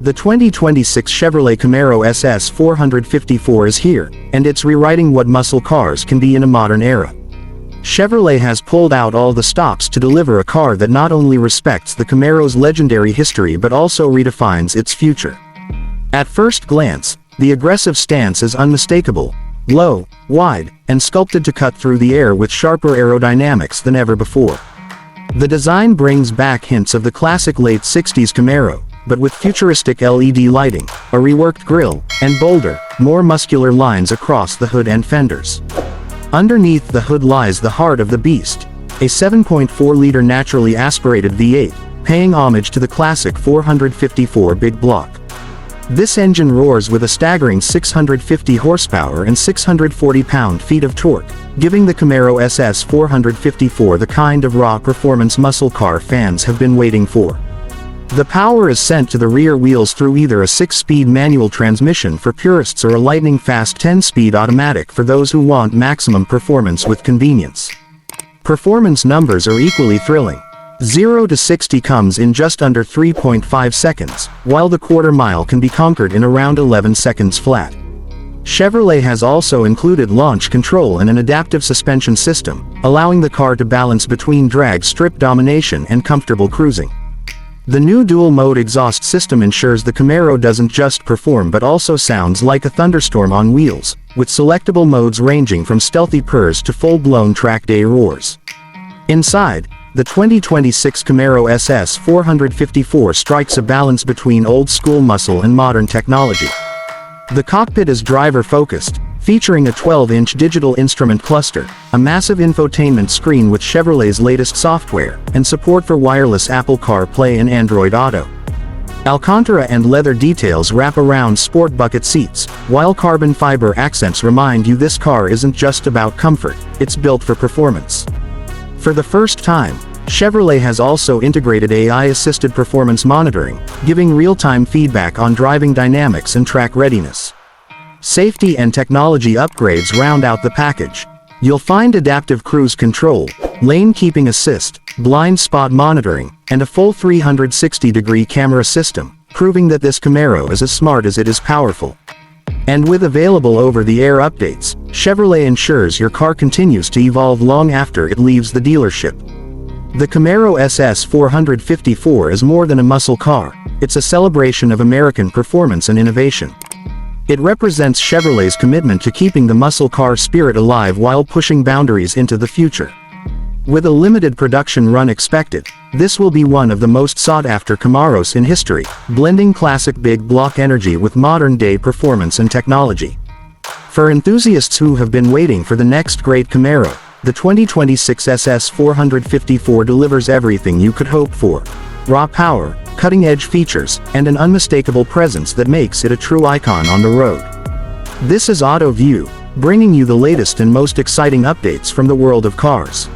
The 2026 Chevrolet Camaro SS 454 is here, and it's rewriting what muscle cars can be in a modern era. Chevrolet has pulled out all the stops to deliver a car that not only respects the Camaro's legendary history but also redefines its future. At first glance, the aggressive stance is unmistakable: low, wide, and sculpted to cut through the air with sharper aerodynamics than ever before. The design brings back hints of the classic late 60s Camaro, but with futuristic LED lighting, a reworked grille, and bolder, more muscular lines across the hood and fenders. Underneath the hood lies the heart of the beast, a 7.4-liter naturally aspirated V8, paying homage to the classic 454 big block. This engine roars with a staggering 650 horsepower and 640 pound-feet of torque, giving the Camaro SS 454 the kind of raw performance muscle car fans have been waiting for. The power is sent to the rear wheels through either a 6-speed manual transmission for purists or a lightning-fast 10-speed automatic for those who want maximum performance with convenience. Performance numbers are equally thrilling. 0 to 60 comes in just under 3.5 seconds, while the quarter-mile can be conquered in around 11 seconds flat. Chevrolet has also included launch control and an adaptive suspension system, allowing the car to balance between drag strip domination and comfortable cruising. The new dual-mode exhaust system ensures the Camaro doesn't just perform but also sounds like a thunderstorm on wheels, with selectable modes ranging from stealthy purrs to full-blown track day roars. Inside, the 2026 Camaro SS 454 strikes a balance between old-school muscle and modern technology. The cockpit is driver-focused, featuring a 12-inch digital instrument cluster, a massive infotainment screen with Chevrolet's latest software, and support for wireless Apple CarPlay and Android Auto. Alcantara and leather details wrap around sport bucket seats, while carbon fiber accents remind you this car isn't just about comfort, it's built for performance. For the first time, Chevrolet has also integrated AI-assisted performance monitoring, giving real-time feedback on driving dynamics and track readiness. Safety and technology upgrades round out the package. You'll find adaptive cruise control, lane keeping assist, blind spot monitoring, and a full 360-degree camera system, proving that this Camaro is as smart as it is powerful. And with available over-the-air updates, Chevrolet ensures your car continues to evolve long after it leaves the dealership. The Camaro SS 454 is more than a muscle car, it's a celebration of American performance and innovation. It represents Chevrolet's commitment to keeping the muscle car spirit alive while pushing boundaries into the future. With a limited production run expected, this will be one of the most sought-after Camaros in history, blending classic big block energy with modern-day performance and technology. For enthusiasts who have been waiting for the next great Camaro, the 2026 SS 454 delivers everything you could hope for: raw power, cutting-edge features, and an unmistakable presence that makes it a true icon on the road. This is Auto View, bringing you the latest and most exciting updates from the world of cars.